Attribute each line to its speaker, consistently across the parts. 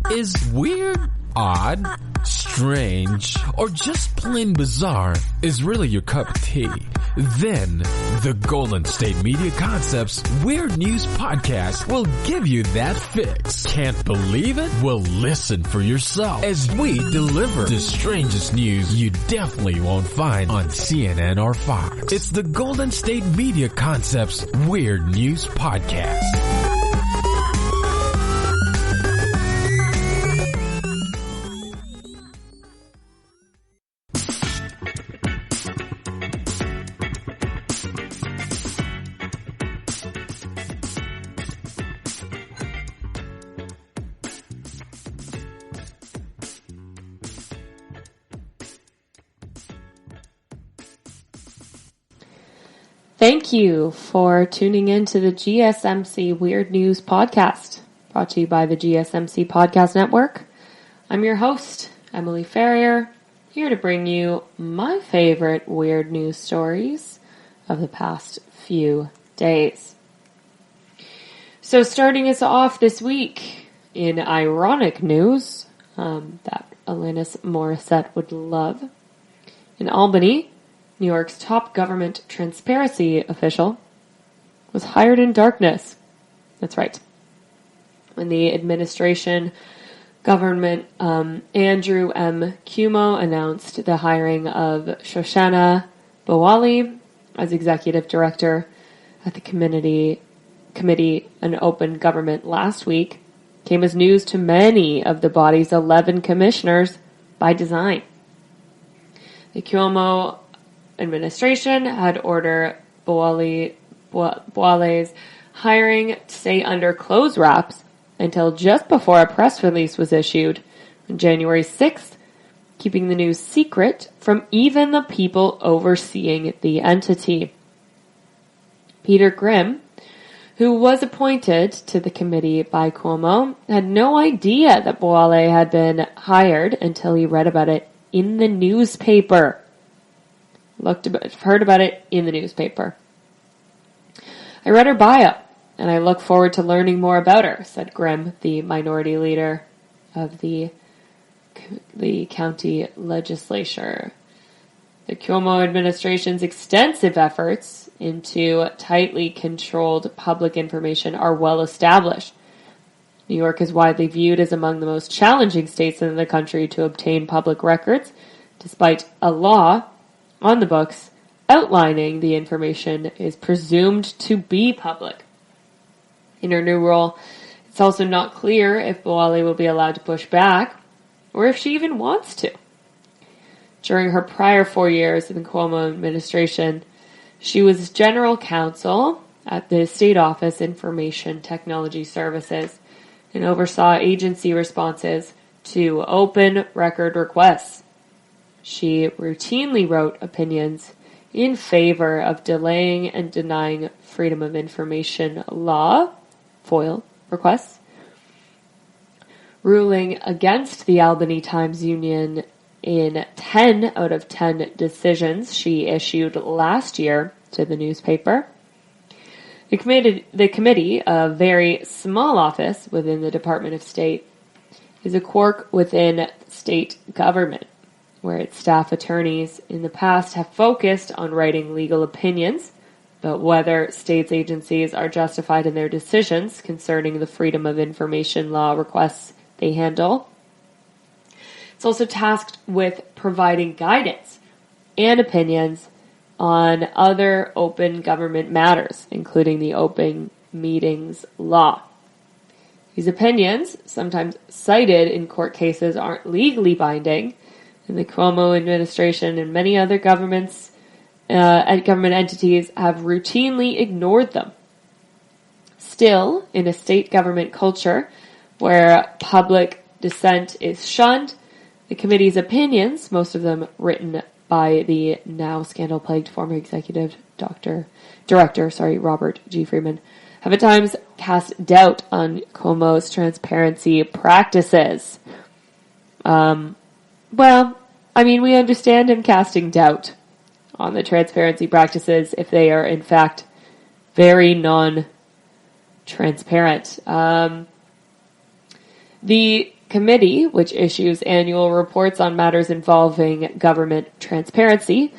Speaker 1: Is weird, odd, strange, or just plain bizarre is really your cup of tea? Then the Golden State Media Concepts Weird News Podcast will give you that fix. Can't believe it? Well, listen for yourself as we deliver the strangest news you definitely won't find on CNN or Fox. It's the Golden State Media Concepts Weird News Podcast.
Speaker 2: Thank you for tuning in to the GSMC Weird News Podcast, brought to you by the GSMC Podcast Network. I'm your host, Emily Ferrier, here to bring you my favorite weird news stories of the past few days. So starting us off this week in ironic news that Alanis Morissette would love. In Albany, New York's top government transparency official was hired in darkness. That's right. When the administration government, Andrew M. Cuomo announced the hiring of Shoshana Bawali as executive director at the Committee on Open Government last week, came as news to many of the body's 11 commissioners by design. The Cuomo administration had ordered Bawali's hiring to stay under closed wraps until just before a press release was issued on January 6th, keeping the news secret from even the people overseeing the entity. Peter Grimm, who was appointed to the committee by Cuomo, had no idea that Bawali had been hired until he read about it in the newspaper. Heard about it in the newspaper. I read her bio, and I look forward to learning more about her, said Grimm, the minority leader of the county legislature. The Cuomo administration's extensive efforts into tightly controlled public information are well established. New York is widely viewed as among the most challenging states in the country to obtain public records, despite a law on the books outlining the information is presumed to be public. In her new role, it's also not clear if Bawali will be allowed to push back or if she even wants to. During her prior 4 years in the Cuomo administration, she was general counsel at the State Office Information Technology Services and oversaw agency responses to open record requests. She routinely wrote opinions in favor of delaying and denying Freedom of Information Law, FOIL, requests, ruling against the Albany Times Union in 10 out of 10 decisions she issued last year to the newspaper. The committee, a very small office within the Department of State, is a quirk within state government, where its staff attorneys in the past have focused on writing legal opinions about whether states' agencies are justified in their decisions concerning the Freedom of Information Law requests they handle. It's also tasked with providing guidance and opinions on other open government matters, including the Open Meetings Law. These opinions, sometimes cited in court cases, aren't legally binding, and the Cuomo administration and many other government entities have routinely ignored them. Still, in a state government culture where public dissent is shunned, the committee's opinions, most of them written by the now scandal-plagued former executive director, Robert G. Freeman, have at times cast doubt on Cuomo's transparency practices. We understand him casting doubt on the transparency practices if they are, in fact, very non-transparent. The Committee, which issues annual reports on matters involving government transparency,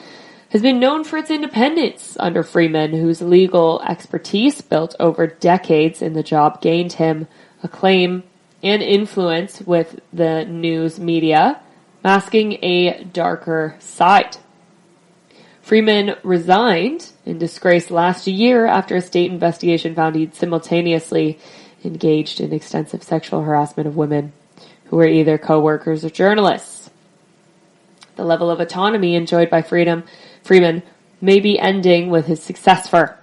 Speaker 2: has been known for its independence under Freeman, whose legal expertise built over decades in the job gained him acclaim and influence with the news media, masking a darker side. Freeman resigned in disgrace last year after a state investigation found he'd simultaneously engaged in extensive sexual harassment of women who were either co-workers or journalists. The level of autonomy enjoyed by Freeman may be ending with his successor.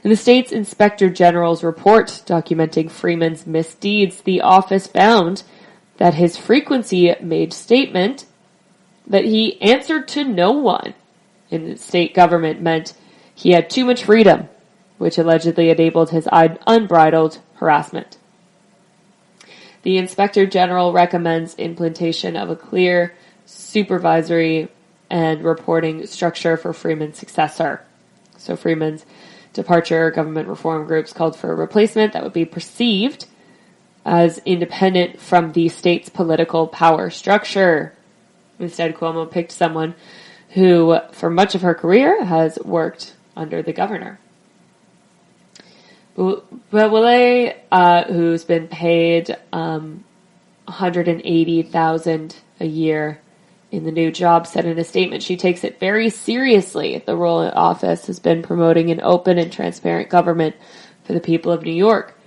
Speaker 2: In the state's Inspector General's report documenting Freeman's misdeeds, the office found that his frequency made statement that he answered to no one in the state government meant he had too much freedom, which allegedly enabled his unbridled harassment. The Inspector General recommends implementation of a clear supervisory and reporting structure for Freeman's successor. So Freeman's departure, government reform groups called for a replacement that would be perceived as independent from the state's political power structure. Instead, Cuomo picked someone who, for much of her career, has worked under the governor. Boulet, who's been paid $180,000 a year in the new job, said in a statement she takes it very seriously. The role in office has been promoting an open and transparent government for the people of New York.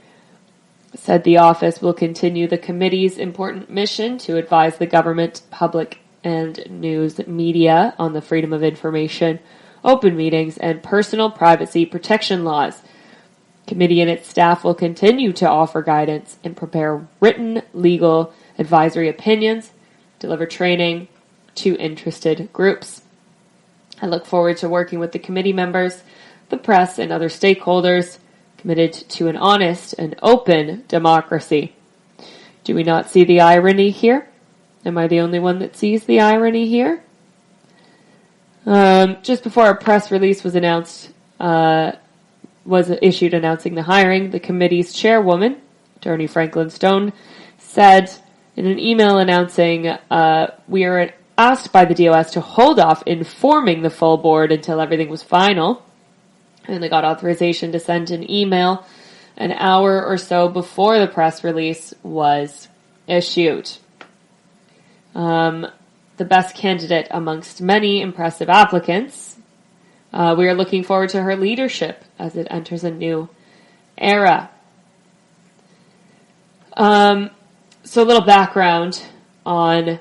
Speaker 2: Said the office will continue the committee's important mission to advise the government, public, and news media on the freedom of information, open meetings, and personal privacy protection laws. Committee and its staff will continue to offer guidance and prepare written legal advisory opinions, deliver training to interested groups. I look forward to working with the committee members, the press, and other stakeholders committed to an honest and open democracy. Do we not see the irony here? Am I the only one that sees the irony here? Just before a press release was issued announcing the hiring, the committee's chairwoman, Attorney Franklin Stone, said in an email announcing, we are asked by the DOS to hold off informing the full board until everything was final. And they got authorization to send an email an hour or so before the press release was issued. The best candidate amongst many impressive applicants. We are looking forward to her leadership as it enters a new era. So a little background on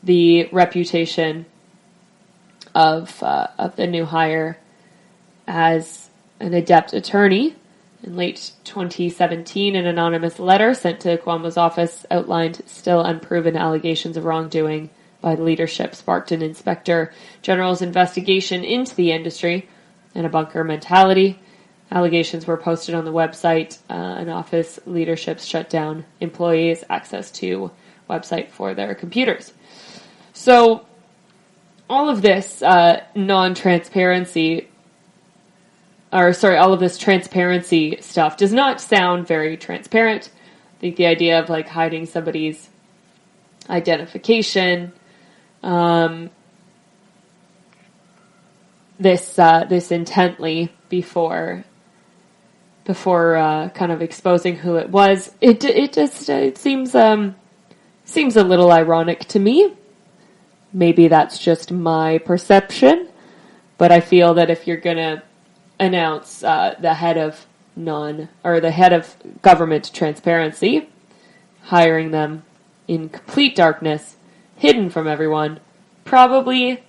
Speaker 2: the reputation of the new hire as an adept attorney. In late 2017, an anonymous letter sent to Cuomo's office outlined still unproven allegations of wrongdoing by the leadership, sparked an Inspector General's investigation into the industry and a bunker mentality. Allegations were posted on the website, and office leadership shut down employees' access to website for their computers. So all of this all of this transparency stuff does not sound very transparent. I think the idea of like hiding somebody's identification, this intently before kind of exposing who it was, it seems a little ironic to me. Maybe that's just my perception, but I feel that if you're gonna announce the head of government transparency, hiring them in complete darkness, hidden from everyone, probably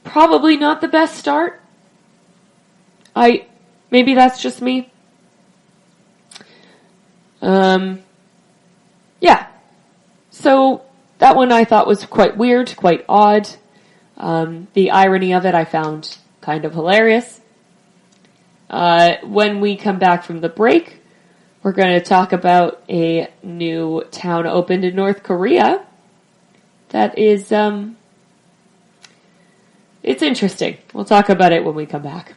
Speaker 2: not the best start. Maybe that's just me. Yeah. So that one I thought was quite weird, quite odd. The irony of it I found kind of hilarious. When we come back from the break, we're going to talk about a new town opened in North Korea that is, it's interesting. We'll talk about it when we come back.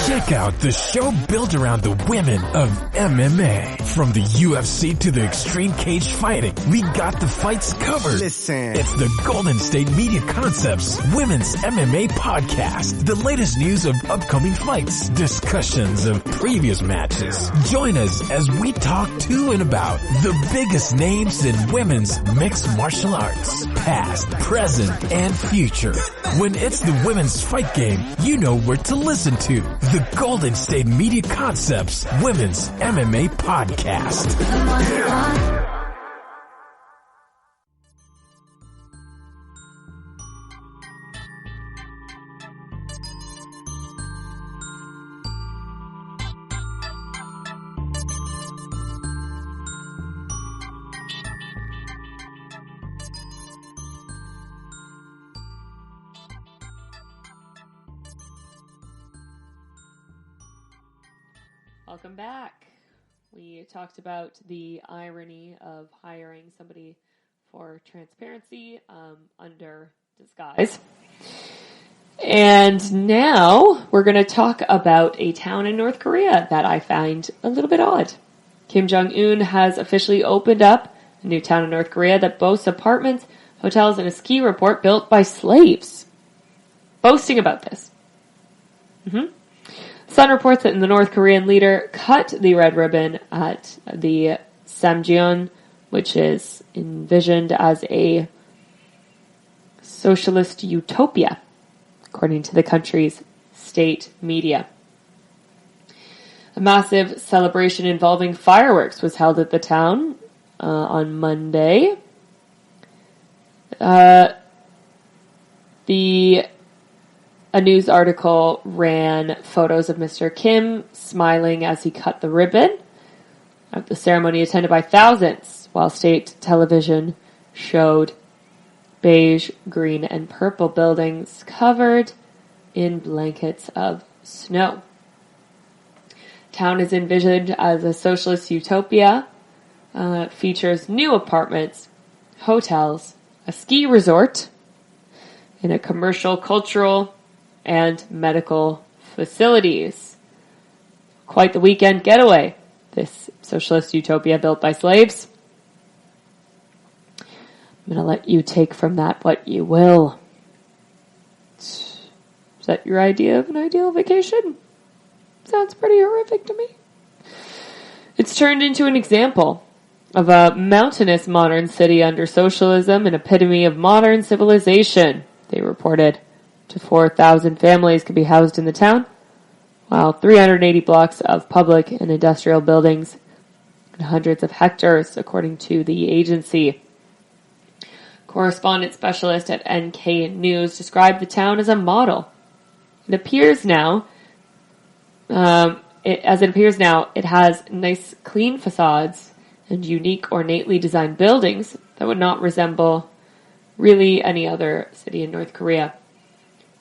Speaker 1: Check Check out the show built around the women of MMA. From the UFC to the extreme cage fighting, we got the fights covered.
Speaker 3: Listen.
Speaker 1: It's the Golden State Media Concepts Women's MMA Podcast. The latest news of upcoming fights, discussions of previous matches. Join us as we talk to and about the biggest names in women's mixed martial arts, past, present, and future. When it's the women's fight game, you know where to listen to. The Golden State Media Concepts Women's MMA Podcast.
Speaker 2: Welcome back. We talked about the irony of hiring somebody for transparency under disguise. And now we're going to talk about a town in North Korea that I find a little bit odd. Kim Jong-un has officially opened up a new town in North Korea that boasts apartments, hotels, and a ski resort built by slaves. Boasting about this. Sun reports that the North Korean leader cut the red ribbon at the Samjeon, which is envisioned as a socialist utopia, according to the country's state media. A massive celebration involving fireworks was held at the town on Monday. A news article ran photos of Mr. Kim smiling as he cut the ribbon at the ceremony attended by thousands, while state television showed beige, green, and purple buildings covered in blankets of snow. Town is envisioned as a socialist utopia. Features new apartments, hotels, a ski resort, and a commercial, cultural, and medical facilities. Quite the weekend getaway, this socialist utopia built by slaves. I'm going to let you take from that what you will. Is that your idea of an ideal vacation? Sounds pretty horrific to me. It's turned into an example of a mountainous modern city under socialism, an epitome of modern civilization, they reported. To 4,000 families could be housed in the town, while 380 blocks of public and industrial buildings and hundreds of hectares, according to the agency. Correspondent specialist at NK News described the town as a model. It appears now, it has nice, clean facades and unique, ornately designed buildings that would not resemble really any other city in North Korea.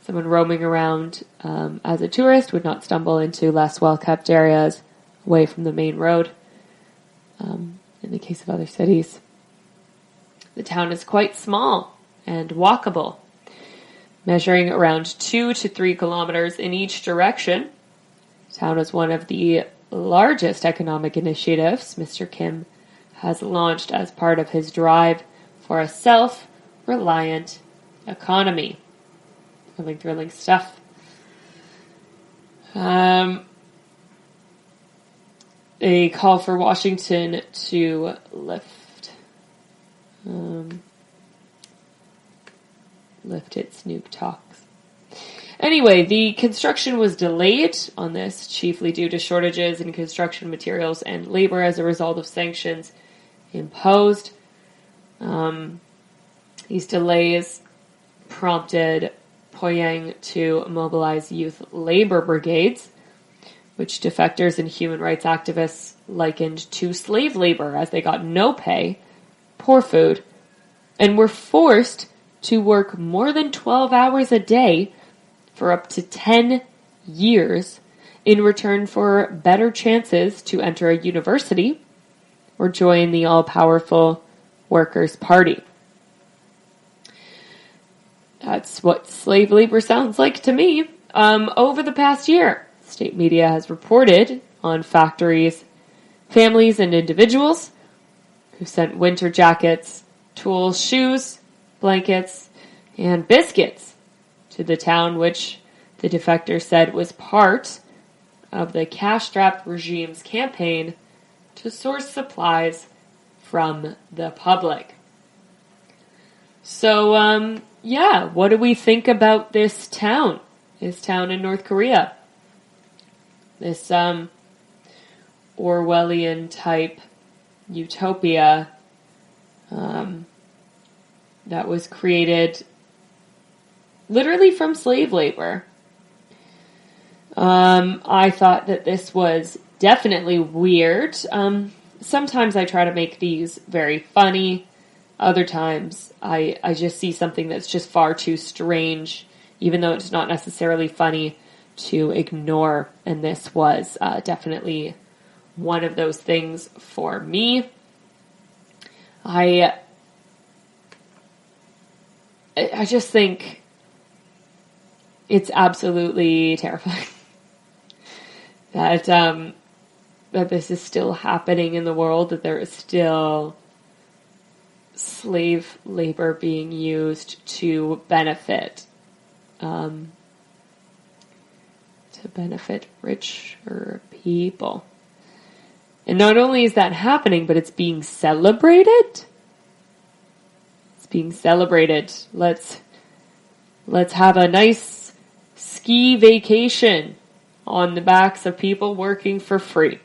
Speaker 2: Someone roaming around as a tourist would not stumble into less well-kept areas away from the main road, in the case of other cities. The town is quite small and walkable, measuring around 2 to 3 kilometers in each direction. The town is one of the largest economic initiatives Mr. Kim has launched as part of his drive for a self-reliant economy. Thrilling stuff. A call for Washington to lift its nuke talks. Anyway, the construction was delayed on this, chiefly due to shortages in construction materials and labor as a result of sanctions imposed. These delays prompted Pyongyang to mobilize youth labor brigades, which defectors and human rights activists likened to slave labor, as they got no pay, poor food, and were forced to work more than 12 hours a day for up to 10 years in return for better chances to enter a university or join the all-powerful Workers' Party. That's what slave labor sounds like to me. Over the past year, State media has reported on factories, families, and individuals who sent winter jackets, tools, shoes, blankets, and biscuits to the town, which the defector said was part of the cash-strapped regime's campaign to source supplies from the public. So, what do we think about this town in North Korea? This Orwellian type utopia that was created literally from slave labor. I thought that this was definitely weird. Sometimes I try to make these very funny. Other times I just see something that's just far too strange, even though it's not necessarily funny, to ignore. And this was definitely one of those things for me. I just think it's absolutely terrifying that this is still happening in the world, that there is still slave labor being used to benefit richer people. And not only is that happening, but it's being celebrated. It's being celebrated. Let's have a nice ski vacation on the backs of people working for free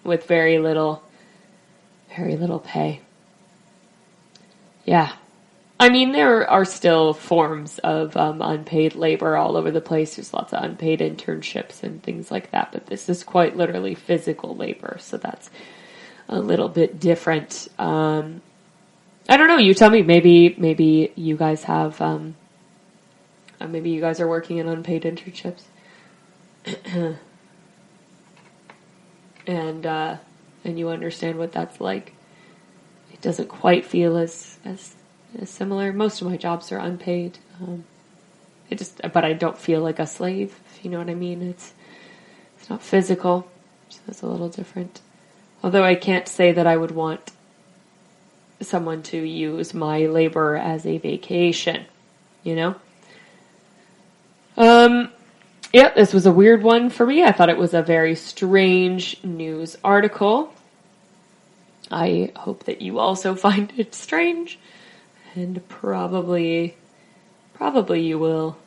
Speaker 2: with very little pay. Yeah. I mean, there are still forms of unpaid labor all over the place. There's lots of unpaid internships and things like that, but this is quite literally physical labor, so that's a little bit different. I don't know. You tell me. Maybe you guys have. Maybe you guys are working in unpaid internships, and you understand what that's like. It doesn't quite feel as similar. Most of my jobs are unpaid. But I don't feel like a slave, if you know what I mean. It's not physical, so it's a little different. Although I can't say that I would want someone to use my labor as a vacation, you know? This was a weird one for me. I thought it was a very strange news article. I hope that you also find it strange. And probably you will.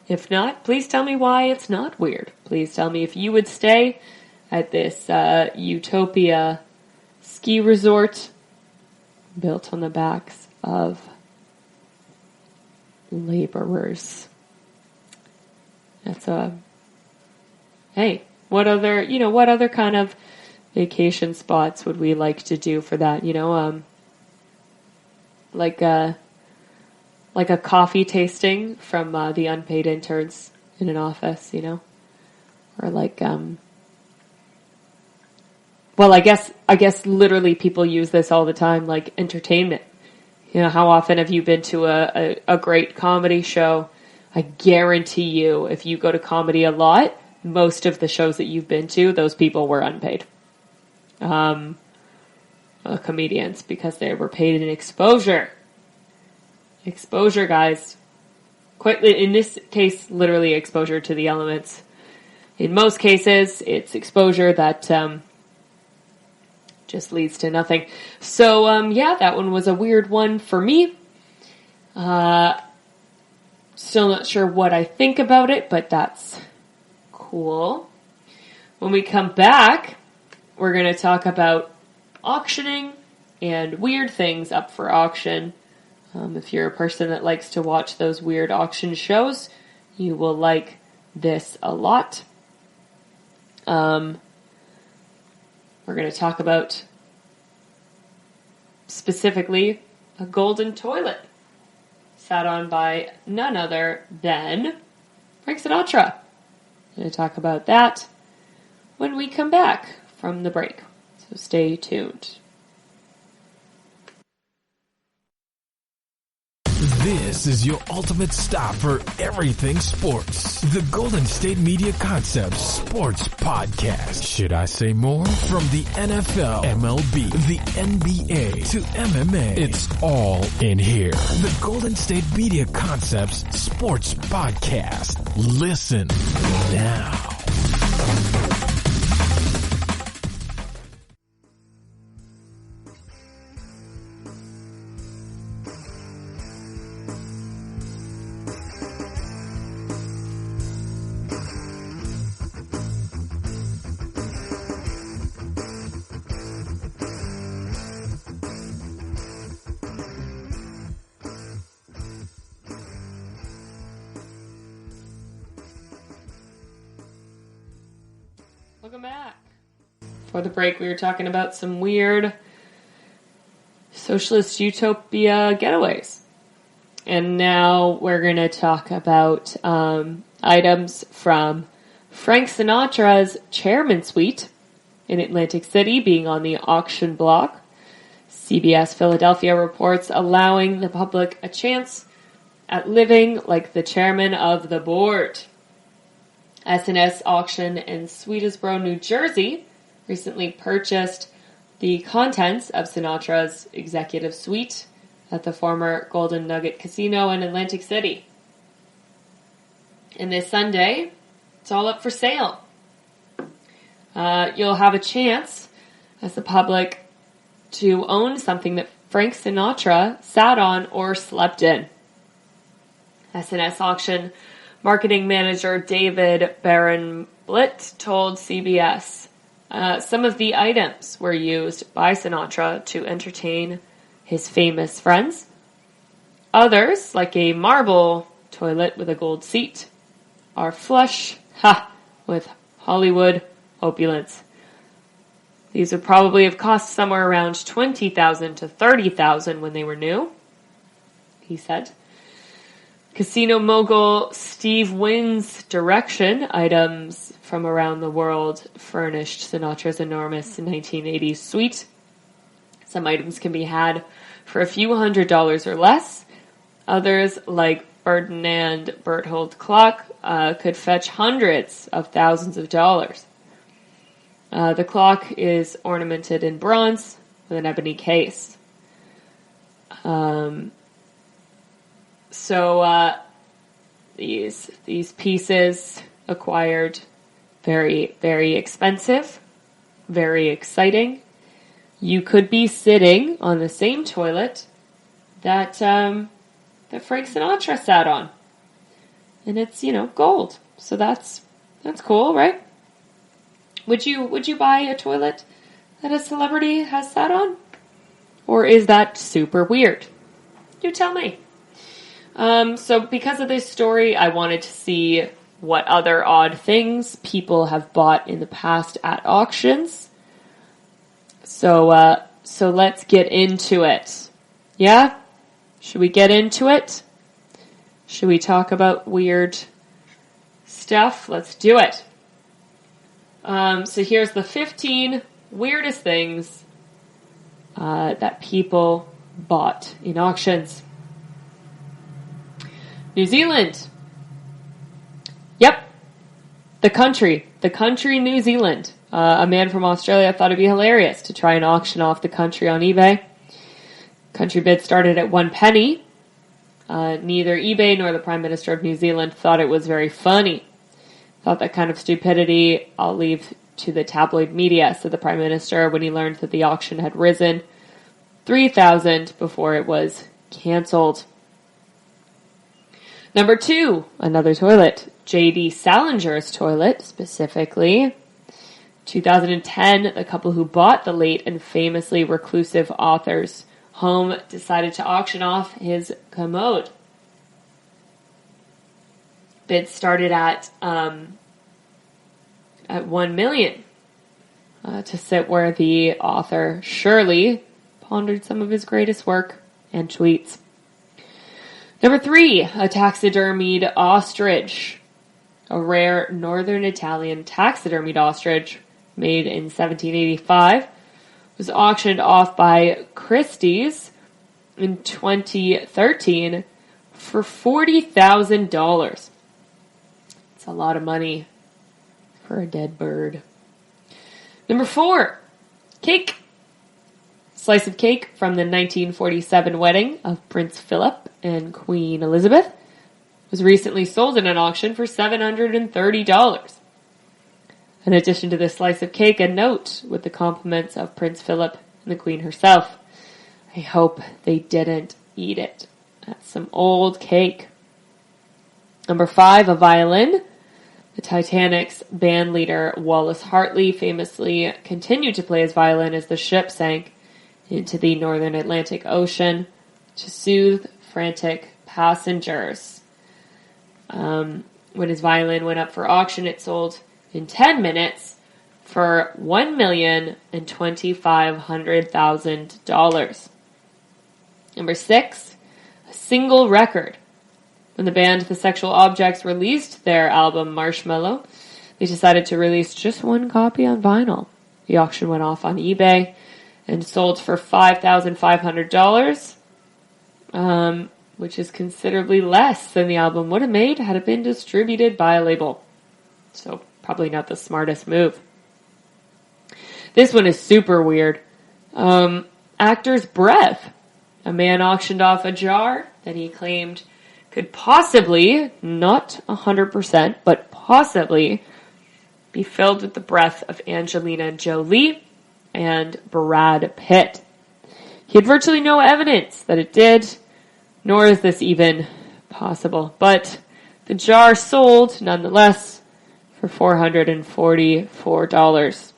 Speaker 2: If not, please tell me why it's not weird. Please tell me if you would stay at this Utopia ski resort built on the backs of laborers. That's hey, what other kind of vacation spots would we like to do for that? Like a coffee tasting from the unpaid interns in an office, or like I guess literally people use this all the time, like entertainment. How often have you been to a great comedy show? I guarantee you, if you go to comedy a lot, most of the shows that you've been to, those people were unpaid. Comedians, because they were paid in exposure. Exposure, guys. In this case, literally exposure to the elements. In most cases, it's exposure that just leads to nothing. So, that one was a weird one for me. Still not sure what I think about it, but that's cool. When we come back, we're going to talk about auctioning and weird things up for auction. If you're a person that likes to watch those weird auction shows, you will like this a lot. We're going to talk about specifically a golden toilet sat on by none other than Frank Sinatra. I'm going to talk about that when we come back from the break. So stay tuned.
Speaker 1: This is your ultimate stop for everything sports. The Golden State Media Concepts Sports Podcast. Should I say more? From the NFL, MLB, the NBA to MMA, it's all in here. The Golden State Media Concepts Sports Podcast. Listen now.
Speaker 2: Welcome back. For the break, we were talking about some weird socialist utopia getaways. And now we're going to talk about items from Frank Sinatra's Chairman Suite in Atlantic City being on the auction block. CBS Philadelphia reports allowing the public a chance at living like the chairman of the board. S&S Auction in Swedesboro, New Jersey, recently purchased the contents of Sinatra's executive suite at the former Golden Nugget Casino in Atlantic City. And this Sunday, it's all up for sale. You'll have a chance, as the public, to own something that Frank Sinatra sat on or slept in. S&S Auction marketing manager David Barenblit told CBS some of the items were used by Sinatra to entertain his famous friends. Others, like a marble toilet with a gold seat, are flush with Hollywood opulence. These would probably have cost somewhere around $20,000 to $30,000 when they were new, he said. Casino mogul Steve Wynn's direction, items from around the world furnished Sinatra's enormous 1980s suite. Some items can be had for a few $100s or less. Others, like Ferdinand Berthold clock, could fetch hundreds of thousands of dollars. The clock is ornamented in bronze with an ebony case. So these pieces acquired very, very expensive, very exciting. You could be sitting on the same toilet that Frank Sinatra sat on, and it's gold. So that's cool, right? Would you buy a toilet that a celebrity has sat on, or is that super weird? You tell me. So because of this story, I wanted to see what other odd things people have bought in the past at auctions. So let's get into it. Yeah? Should we get into it? Should we talk about weird stuff? Let's do it. So here's the 15 weirdest things that people bought in auctions. New Zealand. Yep. The country New Zealand. A man from Australia thought it'd be hilarious to try and auction off the country on eBay. Country bid started at 1 penny. Neither eBay nor the Prime Minister of New Zealand thought it was very funny. Thought that kind of stupidity I'll leave to the tabloid media, said the Prime Minister when he learned that the auction had risen $3,000 before it was cancelled. Number 2, another toilet. J.D. Salinger's toilet, specifically. 2010, the couple who bought the late and famously reclusive author's home decided to auction off his commode. Bids started at $1 million to sit where the author Shirley pondered some of his greatest work and tweets. Number 3, a taxidermied ostrich. A rare northern Italian taxidermied ostrich made in 1785 was auctioned off by Christie's in 2013 for $40,000. It's a lot of money for a dead bird. Number 4, cake. Slice of cake from the 1947 wedding of Prince Philip and Queen Elizabeth was recently sold in an auction for $730. In addition to this slice of cake, a note with the compliments of Prince Philip and the Queen herself. I hope they didn't eat it. That's some old cake. Number 5, a violin. The Titanic's band leader, Wallace Hartley, famously continued to play his violin as the ship sank into the northern Atlantic Ocean to soothe frantic passengers. When his violin went up for auction, it sold in 10 minutes for $1,025,000. Number 6, a single record. When the band The Sexual Objects released their album Marshmallow, they decided to release just one copy on vinyl. The auction went off on eBay and sold for $5,500, which is considerably less than the album would have made had it been distributed by a label. So probably not the smartest move. This one is super weird. Actor's breath. A man auctioned off a jar that he claimed could possibly, not 100%, but possibly be filled with the breath of Angelina Jolie and Brad Pitt. He had virtually no evidence that it did, nor is this even possible. But the jar sold, nonetheless, for $444.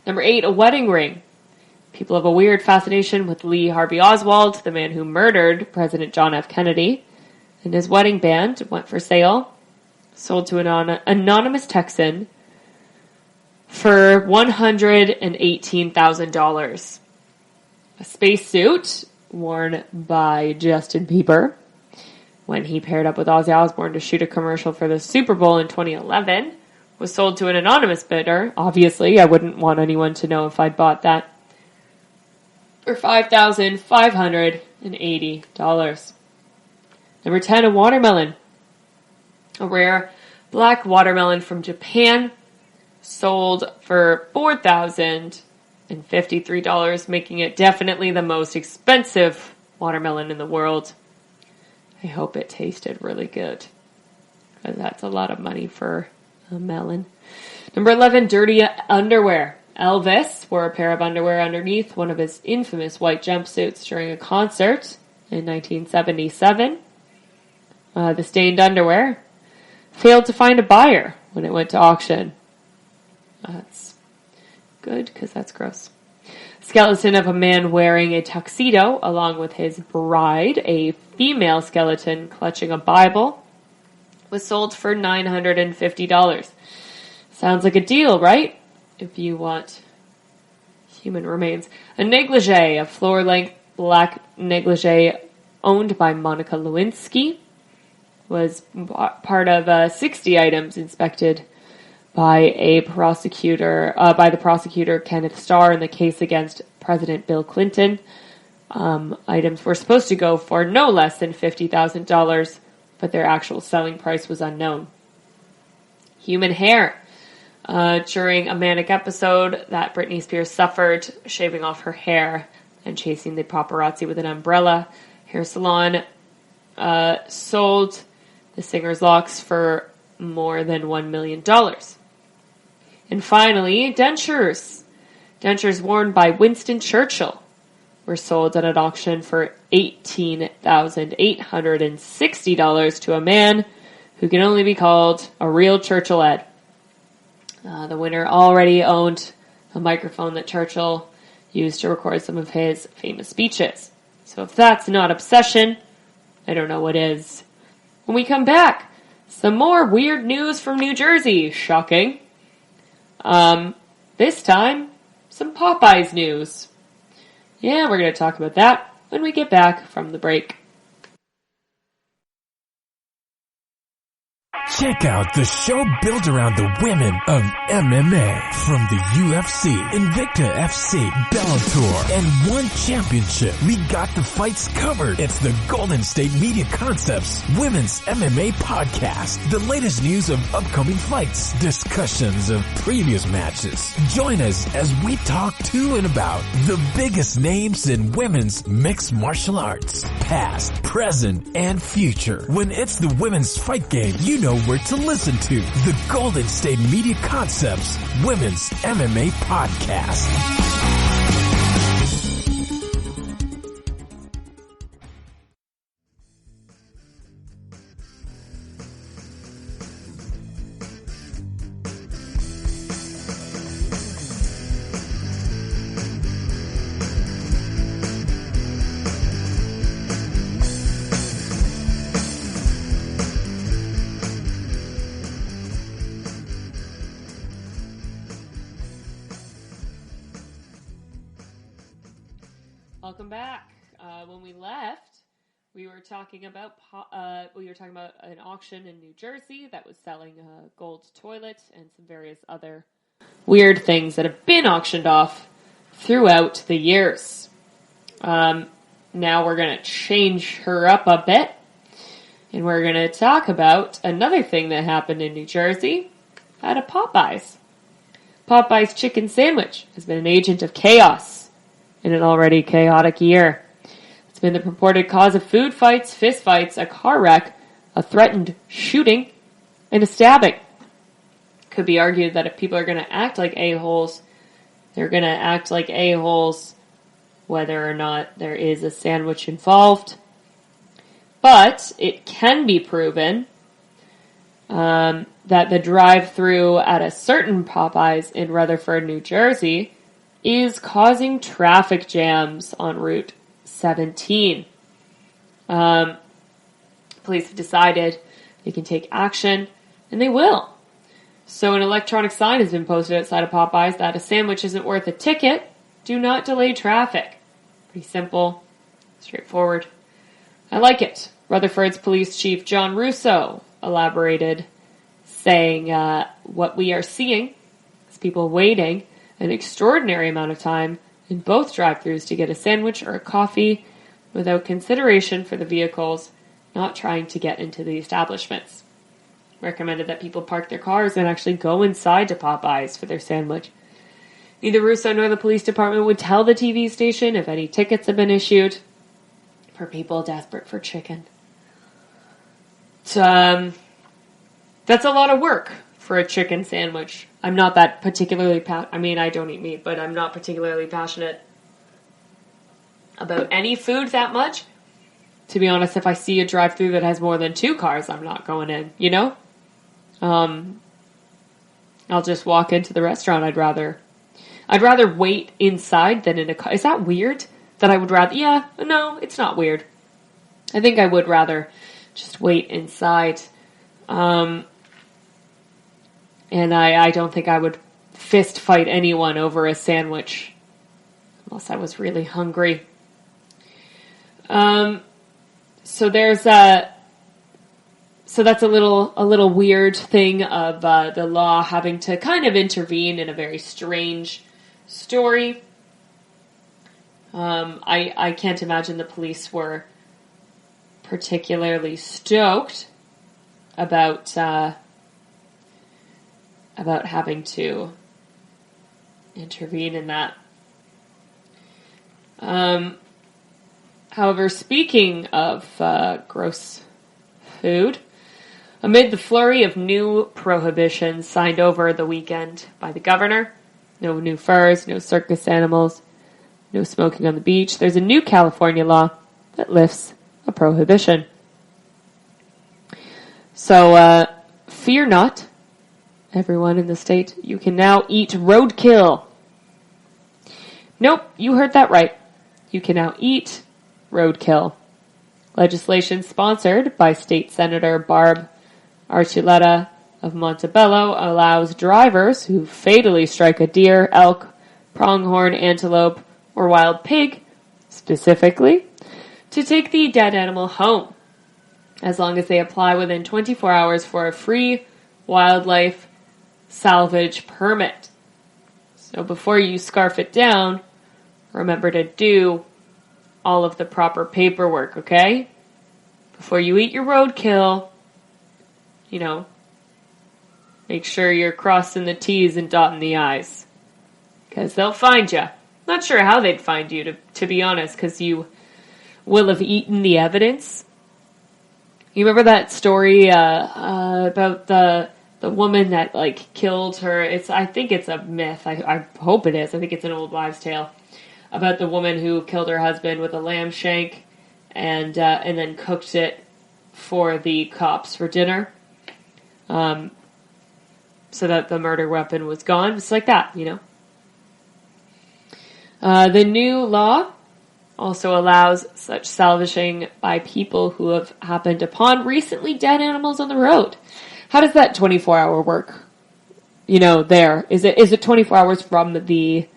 Speaker 2: Number 8, a wedding ring. People have a weird fascination with Lee Harvey Oswald, the man who murdered President John F. Kennedy, and his wedding band went for sale, sold to an anonymous Texan for $118,000. A spacesuit worn by Justin Bieber when he paired up with Ozzy Osbourne to shoot a commercial for the Super Bowl in 2011 was sold to an anonymous bidder. Obviously, I wouldn't want anyone to know if I'd bought that. For $5,580. Number 10, a watermelon. A rare black watermelon from Japan sold for $4,053, making it definitely the most expensive watermelon in the world. I hope it tasted really good, because that's a lot of money for a melon. Number 11, dirty underwear. Elvis wore a pair of underwear underneath one of his infamous white jumpsuits during a concert in 1977. The stained underwear failed to find a buyer when it went to auction. That's good, because that's gross. Skeleton of a man wearing a tuxedo along with his bride, a female skeleton clutching a Bible, was sold for $950. Sounds like a deal, right? If you want human remains. A negligee, a floor-length black negligee owned by Monica Lewinsky, was part of 60 items inspected by the prosecutor Kenneth Starr in the case against President Bill Clinton. Items were supposed to go for no less than $50,000, but their actual selling price was unknown. Human hair. During a manic episode that Britney Spears suffered, shaving off her hair and chasing the paparazzi with an umbrella, hair salon sold the singer's locks for more than $1 million. And finally, dentures. Dentures worn by Winston Churchill were sold at an auction for $18,860 to a man who can only be called a real Churchillette. The winner already owned a microphone that Churchill used to record some of his famous speeches. So if that's not obsession, I don't know what is. When we come back, some more weird news from New Jersey. Shocking. This time, some Popeyes news. Yeah, we're going to talk about that when we get back from the break.
Speaker 1: Check out the show built around the women of MMA. From the UFC, Invicta FC, Bellator, and One Championship. We got the fights covered. It's the Golden State Media Concepts Women's MMA Podcast. The latest news of upcoming fights, discussions of previous matches. Join us as we talk to and about the biggest names in women's mixed martial arts. Past, present, and future. When it's the women's fight game, you know where to listen to. The Golden State Media Concepts Women's MMA Podcast.
Speaker 2: Welcome back. When we left, we were talking about an auction in New Jersey that was selling a gold toilet and some various other weird things that have been auctioned off throughout the years. Now we're going to change her up a bit, and we're going to talk about another thing that happened in New Jersey at a Popeyes. Popeyes chicken sandwich has been an agent of chaos in an already chaotic year. It's been the purported cause of food fights, fist fights, a car wreck, a threatened shooting, and a stabbing. Could be argued that if people are going to act like a-holes, they're going to act like a-holes whether or not there is a sandwich involved. But it can be proven that the drive-thru at a certain Popeyes in Rutherford, New Jersey, is causing traffic jams on Route 17. Police have decided they can take action, and they will. So an electronic sign has been posted outside of Popeyes that a sandwich isn't worth a ticket. Do not delay traffic. Pretty simple, straightforward. I like it. Rutherford's police chief John Russo elaborated, saying what we are seeing is people waiting an extraordinary amount of time in both drive-thrus to get a sandwich or a coffee without consideration for the vehicles not trying to get into the establishments. Recommended that people park their cars and actually go inside to Popeyes for their sandwich. Neither Russo nor the police department would tell the TV station if any tickets have been issued for people desperate for chicken. That's a lot of work for a chicken sandwich. I'm not that particularly I don't eat meat, but I'm not particularly passionate about any food that much. To be honest, if I see a drive-thru that has more than 2 cars, I'm not going in, you know? I'll just walk into the restaurant. I'd rather wait inside than in a car. Is that weird? That I would rather... Yeah, no, it's not weird. I think I would rather just wait inside. And I don't think I would fist fight anyone over a sandwich unless I was really hungry. So that's a little weird thing of the law having to kind of intervene in a very strange story. I can't imagine the police were particularly stoked about having to intervene in that. However, speaking of gross food, amid the flurry of new prohibitions signed over the weekend by the governor, no new furs, no circus animals, no smoking on the beach, there's a new California law that lifts a prohibition. So, fear not, everyone in the state, you can now eat roadkill. Nope, you heard that right. You can now eat roadkill. Legislation sponsored by State Senator Barb Archuleta of Montebello allows drivers who fatally strike a deer, elk, pronghorn, antelope, or wild pig, specifically, to take the dead animal home. as long as they apply within 24 hours for a free wildlife salvage permit. So before you scarf it down, remember to do all of the proper paperwork, okay? Before you eat your roadkill, make sure you're crossing the T's and dotting the I's. Because they'll find you. Not sure how they'd find you, to be honest, because you will have eaten the evidence. You remember that story about the woman that, killed her? I think it's a myth. I hope it is. I think it's an old wives' tale. About the woman who killed her husband with a lamb shank and then cooked it for the cops for dinner. So that the murder weapon was gone. It's like that, The new law also allows such salvaging by people who have happened upon recently dead animals on the road. How does that 24-hour work? There. Is it 24 hours from the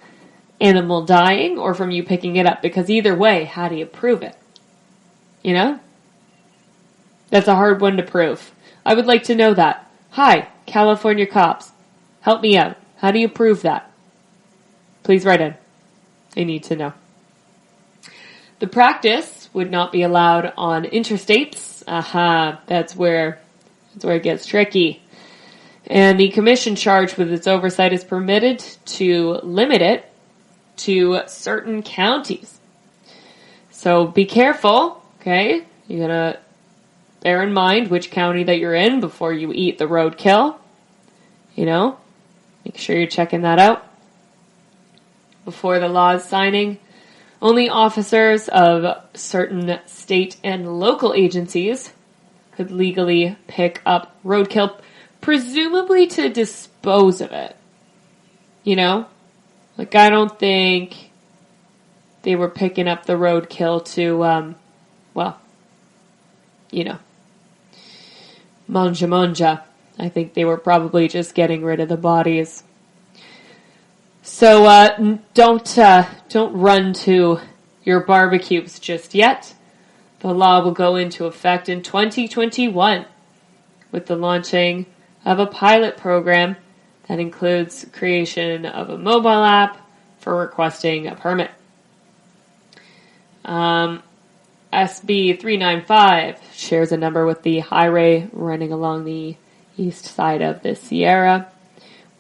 Speaker 2: animal dying or from you picking it up? Because either way, how do you prove it? That's a hard one to prove. I would like to know that. Hi, California cops. Help me out. How do you prove that? Please write in. I need to know. The practice would not be allowed on interstates. That's where it gets tricky. And the commission charged with its oversight is permitted to limit it to certain counties. So be careful, okay? You're going to bear in mind which county that you're in before you eat the roadkill. Make sure you're checking that out before the law's signing. Only officers of certain state and local agencies could legally pick up roadkill, presumably to dispose of it. I don't think they were picking up the roadkill to, manja. I think they were probably just getting rid of the bodies. So don't run to your barbecues just yet. The law will go into effect in 2021 with the launching of a pilot program that includes creation of a mobile app for requesting a permit. SB 395 shares a number with the highway running along the east side of the Sierra.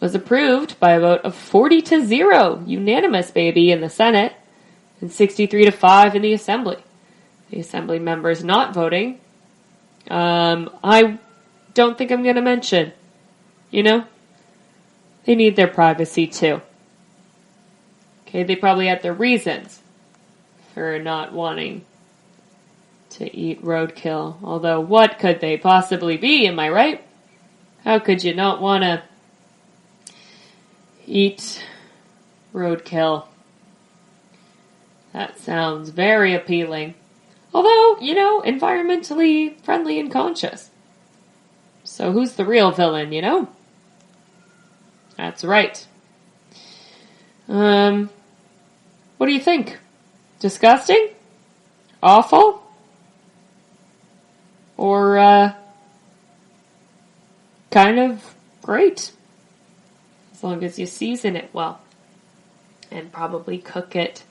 Speaker 2: Was approved by a vote of 40-0, unanimous baby in the Senate, and 63-5 in the Assembly. The Assembly members not voting, I don't think I'm going to mention. They need their privacy too. Okay, they probably had their reasons for not wanting to eat roadkill. Although, what could they possibly be, am I right? How could you not want to eat roadkill? That sounds very appealing. Although, environmentally friendly and conscious. So who's the real villain, That's right. What do you think? Disgusting? Awful? Or, kind of great? As long as you season it well. And probably cook it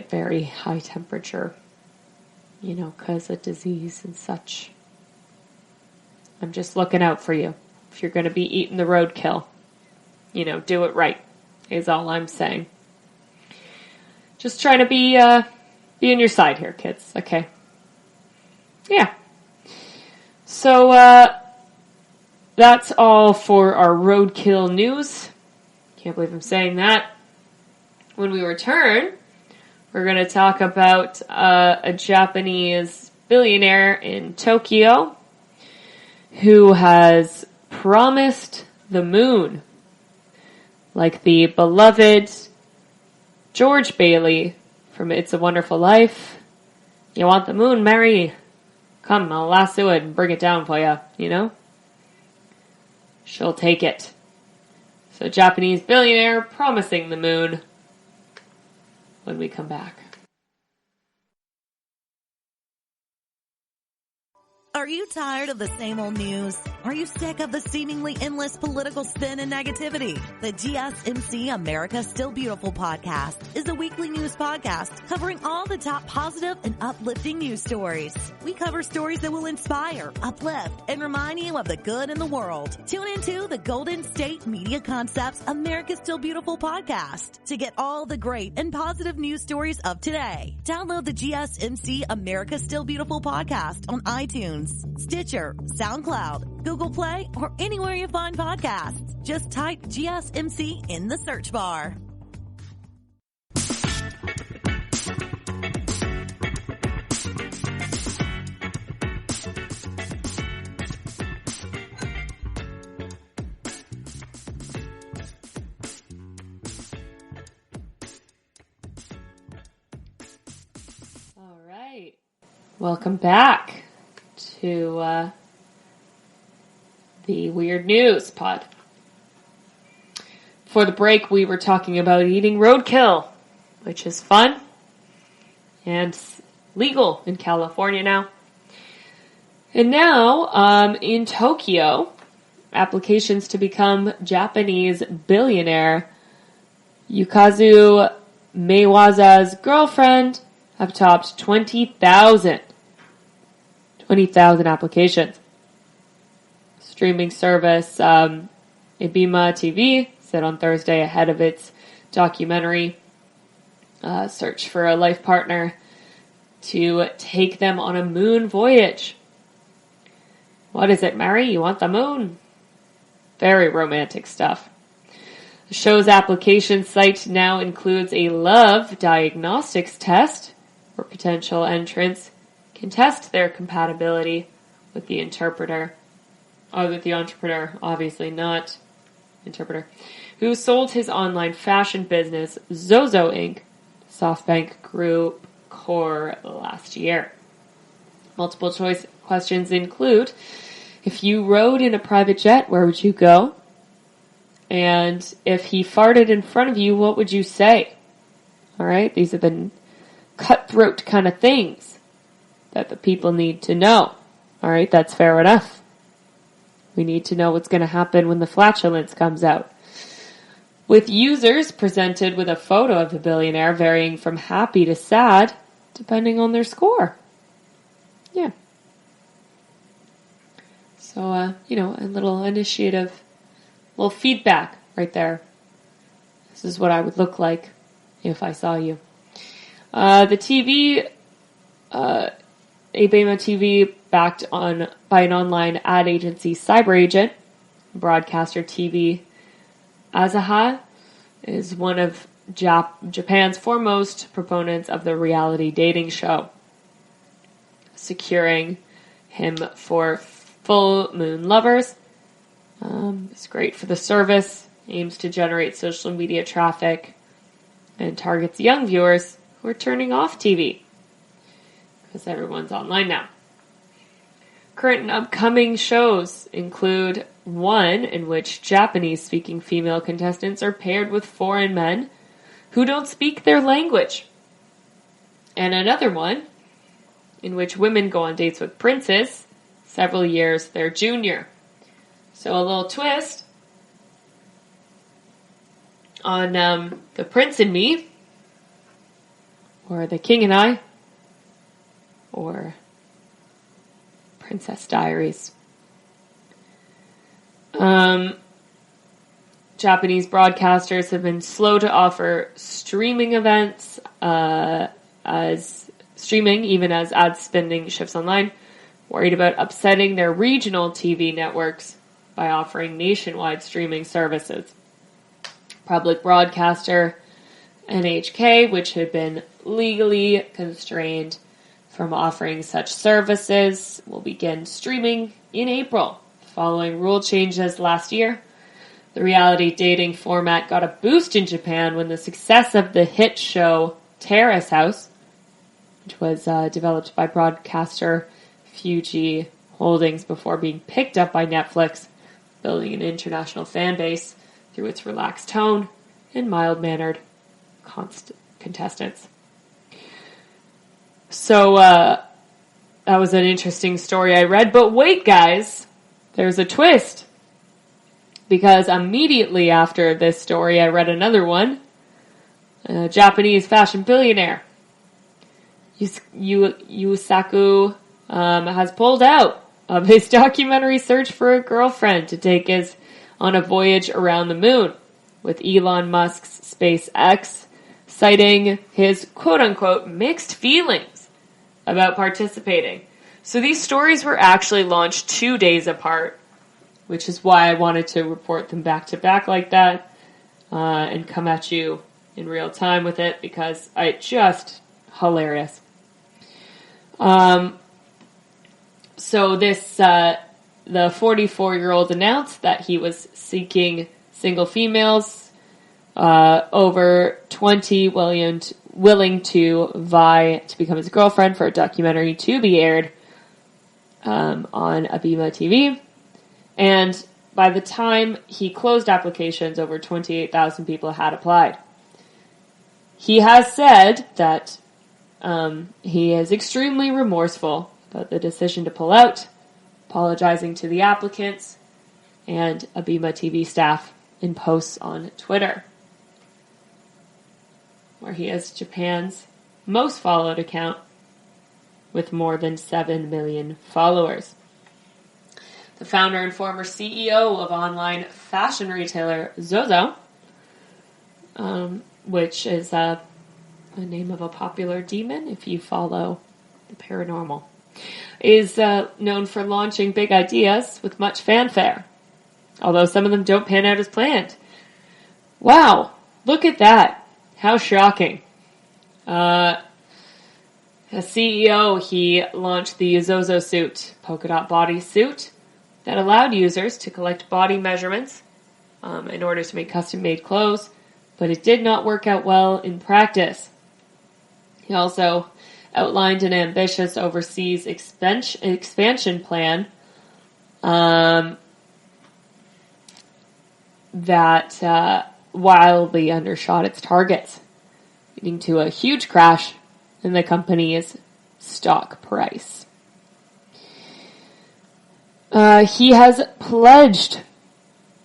Speaker 2: very high temperature. Because of disease and such. I'm just looking out for you. If you're going to be eating the roadkill, do it right, is all I'm saying. Just trying to be on your side here, kids, okay? Yeah. So, that's all for our roadkill news. Can't believe I'm saying that. When we return, we're going to talk about a Japanese billionaire in Tokyo who has promised the moon, like the beloved George Bailey from It's a Wonderful Life. You want the moon, Mary? Come, I'll lasso it and bring it down for you, She'll take it. So, Japanese billionaire promising the moon when we come back.
Speaker 3: Are you tired of the same old news? Are you sick of the seemingly endless political spin and negativity? The GSMC America Still Beautiful podcast is a weekly news podcast covering all the top positive and uplifting news stories. We cover stories that will inspire, uplift, and remind you of the good in the world. Tune into the Golden State Media Concepts America Still Beautiful podcast to get all the great and positive news stories of today. Download the GSMC America Still Beautiful podcast on iTunes, Stitcher, SoundCloud, Google Play, or anywhere you find podcasts. Just type GSMC in the search bar.
Speaker 2: All right. Welcome back to the Weird News pod. Before the break, we were talking about eating roadkill, which is fun and legal in California now. And now, in Tokyo, applications to become Japanese billionaire Yukazu Maewaza's girlfriend have topped 20,000 applications. Streaming service Ibima TV said on Thursday ahead of its documentary search for a life partner to take them on a moon voyage. What is it, Mary? You want the moon? Very romantic stuff. The show's application site now includes a love diagnostics test where potential entrants can test their compatibility with the entrepreneur, obviously not interpreter, who sold his online fashion business, Zozo Inc., SoftBank Group Core last year. Multiple choice questions include, if you rode in a private jet, where would you go? And if he farted in front of you, what would you say? All right, these are the cutthroat kind of things that the people need to know. All right, that's fair enough. We need to know what's going to happen when the flatulence comes out. With users presented with a photo of the billionaire varying from happy to sad, depending on their score. Yeah. So, a little initiative, a little feedback right there. This is what I would look like if I saw you. The TV, Ibema TV, backed by an online ad agency CyberAgent, broadcaster TV Asahi, is one of Japan's foremost proponents of the reality dating show, securing him for full moon lovers. It's great for the service, aims to generate social media traffic, and targets young viewers who are turning off TV because everyone's online now. Current and upcoming shows include one in which Japanese-speaking female contestants are paired with foreign men who don't speak their language, and another one in which women go on dates with princes several years their junior. So a little twist on The Prince and Me, or The King and I, or Princess Diaries. Japanese broadcasters have been slow to offer streaming events, even as ad spending shifts online, worried about upsetting their regional TV networks by offering nationwide streaming services. Public broadcaster NHK, which had been legally constrained from offering such services, will begin streaming in April. Following rule changes last year, the reality dating format got a boost in Japan when the success of the hit show Terrace House, which was developed by broadcaster Fuji Holdings before being picked up by Netflix, building an international fan base through its relaxed tone and mild-mannered contestants. So, that was an interesting story I read. But wait, guys, there's a twist. Because immediately after this story, I read another one. A Japanese fashion billionaire, Yusaku, has pulled out of his documentary search for a girlfriend to take us on a voyage around the moon, with Elon Musk's SpaceX citing his quote-unquote mixed feelings about participating. So these stories were actually launched 2 days apart, which is why I wanted to report them back to back like that, and come at you in real time with it, because it's just hilarious. So this, the 44-year-old announced that he was seeking single females, over 20 willing to vie to become his girlfriend for a documentary to be aired, on Abima TV. And by the time he closed applications, over 28,000 people had applied. He has said that he is extremely remorseful about the decision to pull out, apologizing to the applicants and Abima TV staff in posts on Twitter, where he has Japan's most followed account with more than 7 million followers. The founder and former CEO of online fashion retailer Zozo, which is a name of a popular demon if you follow the paranormal, is known for launching big ideas with much fanfare, although some of them don't pan out as planned. Wow, look at that. How shocking. As CEO, he launched the Zozo suit, polka dot bodysuit, that allowed users to collect body measurements in order to make custom-made clothes, but it did not work out well in practice. He also outlined an ambitious overseas expansion plan that wildly undershot its targets, leading to a huge crash in the company's stock price. He has pledged,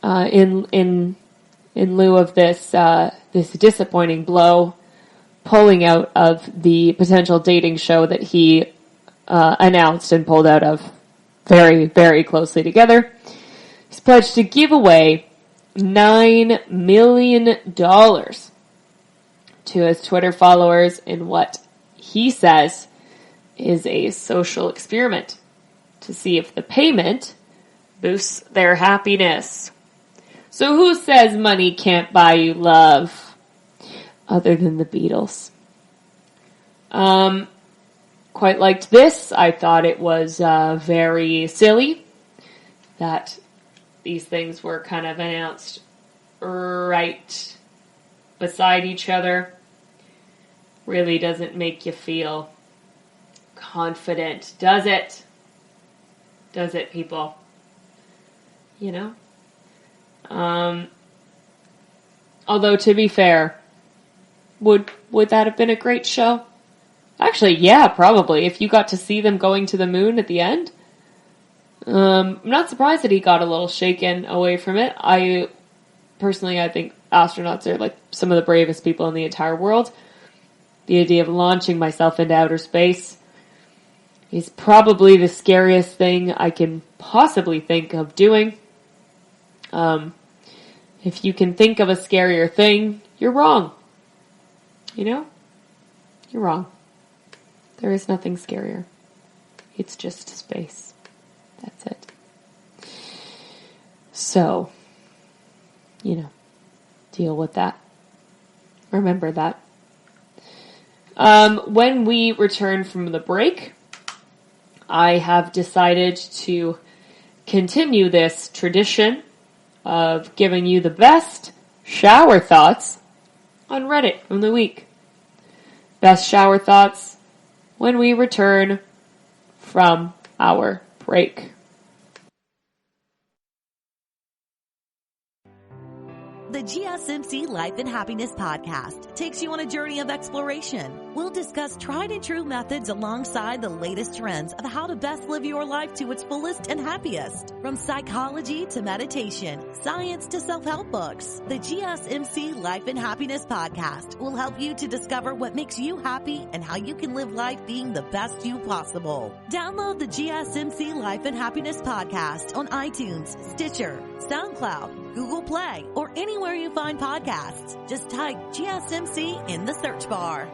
Speaker 2: in lieu of this disappointing blow, pulling out of the potential dating show that he announced and pulled out of very, very closely together. He's pledged to give away $9 million to his Twitter followers in what he says is a social experiment to see if the payment boosts their happiness. So who says money can't buy you love? Other than the Beatles. Quite liked this. I thought it was very silly that these things were kind of announced right beside each other. Really doesn't make you feel confident, does it? Does it, people? You know? Although, to be fair, would that have been a great show? Actually, yeah, probably. If you got to see them going to the moon at the end. I'm not surprised that he got a little shaken away from it. I think astronauts are like some of the bravest people in the entire world. The idea of launching myself into outer space is probably the scariest thing I can possibly think of doing. If you can think of a scarier thing, you're wrong. You know? You're wrong. There is nothing scarier. It's just space. That's it. So, deal with that. Remember that. When we return from the break, I have decided to continue this tradition of giving you the best shower thoughts on Reddit from the week. Best shower thoughts when we return from our break.
Speaker 3: The GSMC Life and Happiness Podcast takes you on a journey of exploration. We'll discuss tried and true methods alongside the latest trends of how to best live your life to its fullest and happiest. From psychology to meditation, science to self-help books, the GSMC Life and Happiness Podcast will help you to discover what makes you happy and how you can live life being the best you possible. Download the GSMC Life and Happiness Podcast on iTunes, Stitcher, SoundCloud, Google Play, or anywhere you find podcasts. Just type GSMC in the search bar.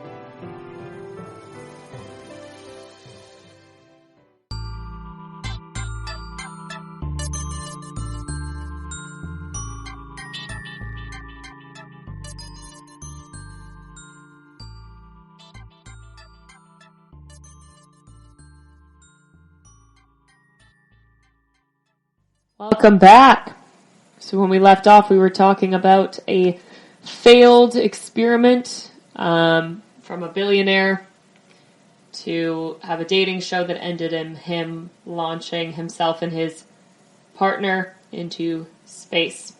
Speaker 2: Welcome back. So when we left off, we were talking about a failed experiment from a billionaire to have a dating show that ended in him launching himself and his partner into space.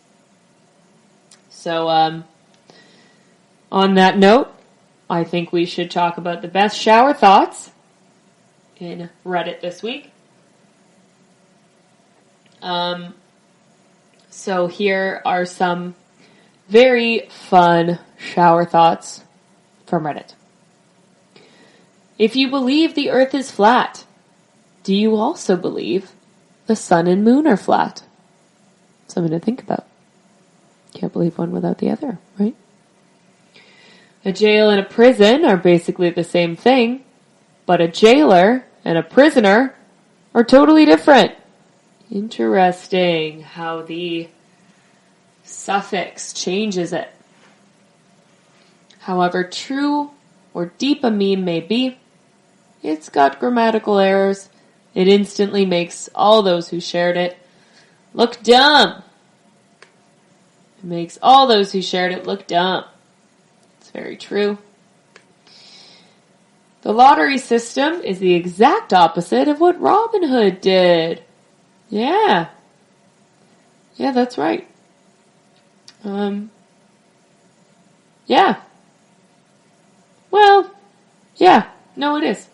Speaker 2: So on that note, I think we should talk about the best shower thoughts in Reddit this week. So here are some very fun shower thoughts from Reddit. If you believe the earth is flat, do you also believe the sun and moon are flat? Something to think about. Can't believe one without the other, right? A jail and a prison are basically the same thing, but a jailer and a prisoner are totally different. Interesting how the suffix changes it. However true or deep a meme may be, it's got grammatical errors. It instantly makes all those who shared it look dumb. It makes all those who shared it look dumb. It's very true. The lottery system is the exact opposite of what Robin Hood did. Yeah, that's right. Yeah. Well, yeah, no, it is.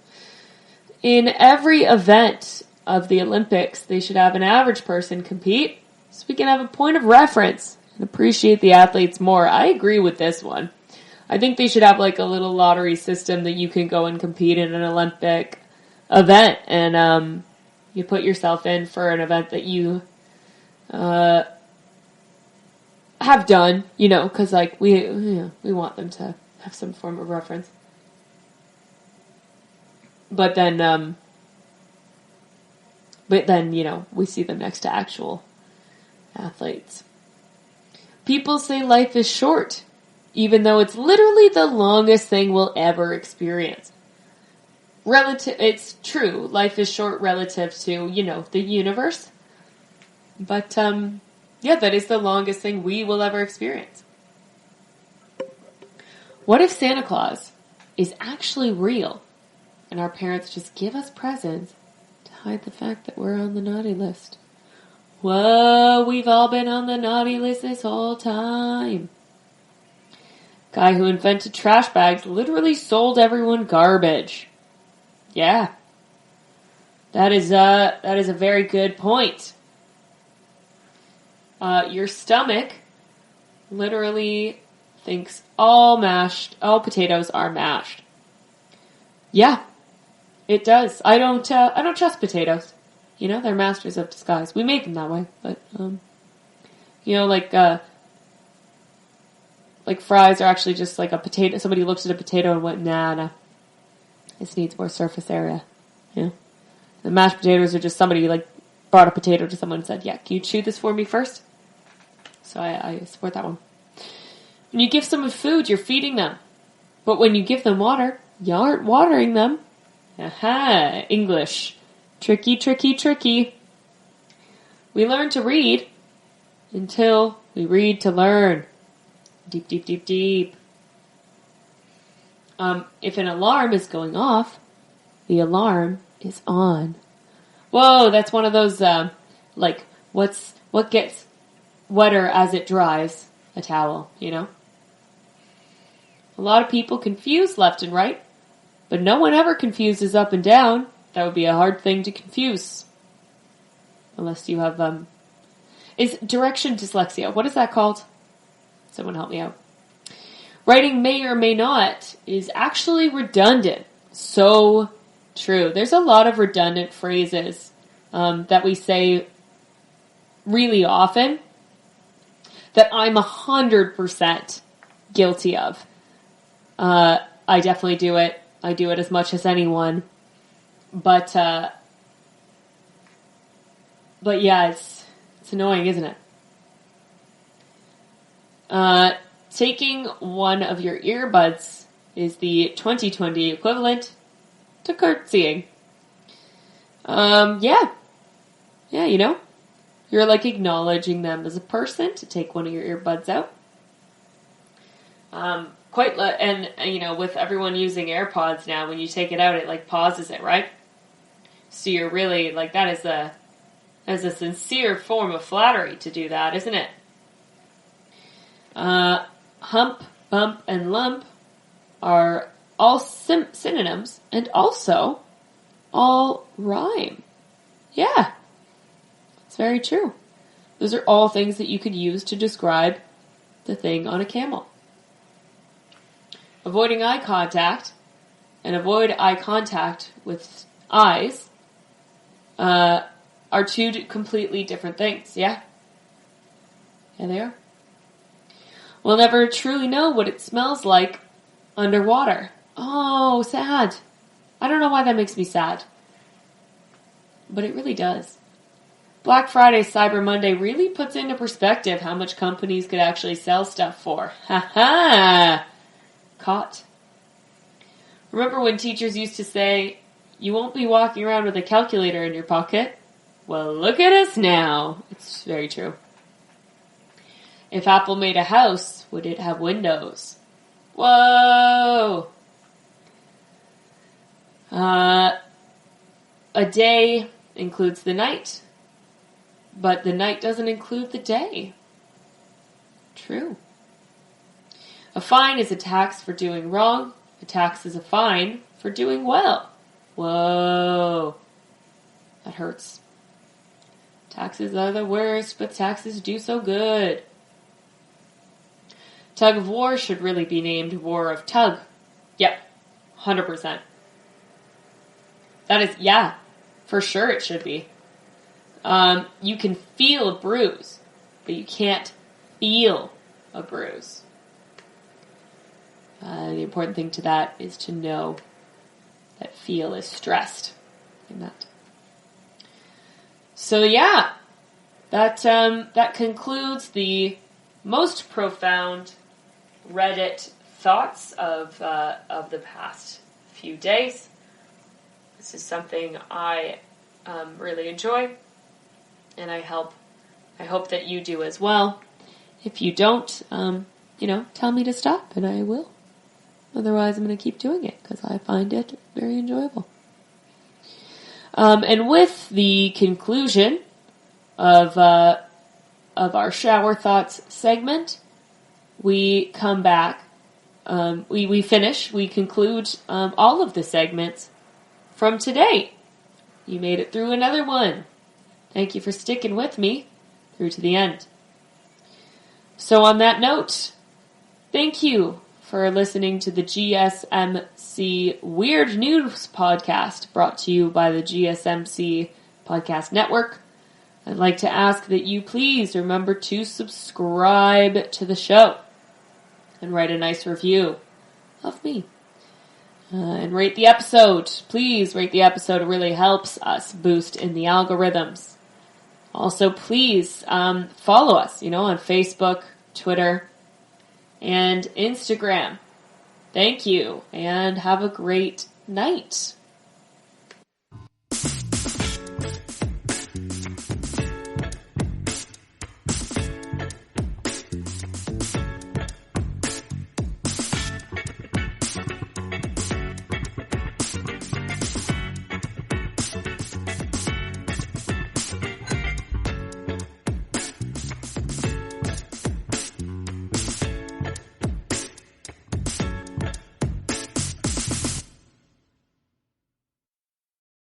Speaker 2: In every event of the Olympics, they should have an average person compete so we can have a point of reference and appreciate the athletes more. I agree with this one. I think they should have like a little lottery system that you can go and compete in an Olympic event and, you put yourself in for an event that you have done, because like we want them to have some form of reference. But then, we see them next to actual athletes. People say life is short, even though it's literally the longest thing we'll ever experience. It's true. Life is short relative to, the universe. But, that is the longest thing we will ever experience. What if Santa Claus is actually real and our parents just give us presents to hide the fact that we're on the naughty list? Whoa, we've all been on the naughty list this whole time. Guy who invented trash bags literally sold everyone garbage. Yeah, that is a very good point. Your stomach literally thinks all potatoes are mashed. Yeah, it does. I don't trust potatoes. They're masters of disguise. We made them that way, but like fries are actually just like a potato. Somebody looked at a potato and went, nah. This needs more surface area. The mashed potatoes are just somebody like brought a potato to someone and said, yeah, can you chew this for me first? So I support that one. When you give someone food, you're feeding them. But when you give them water, you aren't watering them. Aha, English. Tricky, tricky, tricky. We learn to read until we read to learn. Deep, deep, deep, deep. If an alarm is going off, the alarm is on. Whoa, that's one of those, what gets wetter as it dries. a towel, you know? A lot of people confuse left and right, but no one ever confuses up and down. That would be a hard thing to confuse. Unless you have, is direction dyslexia. What is that called? Someone help me out. Writing may or may not is actually redundant. So true. There's a lot of redundant phrases that we say really often that I'm 100% guilty of. I definitely do it. I do it as much as anyone. But yeah, it's annoying, isn't it? Taking one of your earbuds is the 2020 equivalent to curtsying. Yeah, you know, you're like acknowledging them as a person to take one of your earbuds out. And you know, with everyone using AirPods now, when you take it out, it like pauses it, right? So you're really like, that is a sincere form of flattery to do that, isn't it? Hump, bump, and lump are all synonyms and also all rhyme. Yeah, it's very true. Those are all things that you could use to describe the thing on a camel. Avoiding eye contact and avoid eye contact with eyes are two completely different things, yeah? Yeah, they are. We'll never truly know what it smells like underwater. Oh, sad. I don't know why that makes me sad. But it really does. Black Friday, Cyber Monday really puts into perspective how much companies could actually sell stuff for. Ha ha! Caught. Remember when teachers used to say, you won't be walking around with a calculator in your pocket? Well, look at us now. It's very true. If Apple made a house, would it have windows? Whoa! A day includes the night, but the night doesn't include the day. True. A fine is a tax for doing wrong. A tax is a fine for doing well. Whoa. That hurts. Taxes are the worst, but taxes do so good. Tug of war should really be named War of Tug. Yep. 100%. That is, yeah. For sure it should be. You can feel a bruise, but you can't feel a bruise. The important thing to that is to know that feel is stressed in that. So yeah, that concludes the most profound Reddit thoughts of the past few days. This is something I really enjoy, and I hope that you do as well. If you don't, tell me to stop, and I will. Otherwise, I'm going to keep doing it because I find it very enjoyable. And with the conclusion of our shower thoughts segment, we come back. We conclude all of the segments from today. You made it through another one. Thank you for sticking with me through to the end. So on that note, thank you for listening to the GSMC Weird News Podcast, brought to you by the GSMC Podcast Network. I'd like to ask that you please remember to subscribe to the show and write a nice review of me. And rate the episode. Please rate the episode. It really helps us boost in the algorithms. Also, please follow us, on Facebook, Twitter, and Instagram. Thank you, and have a great night.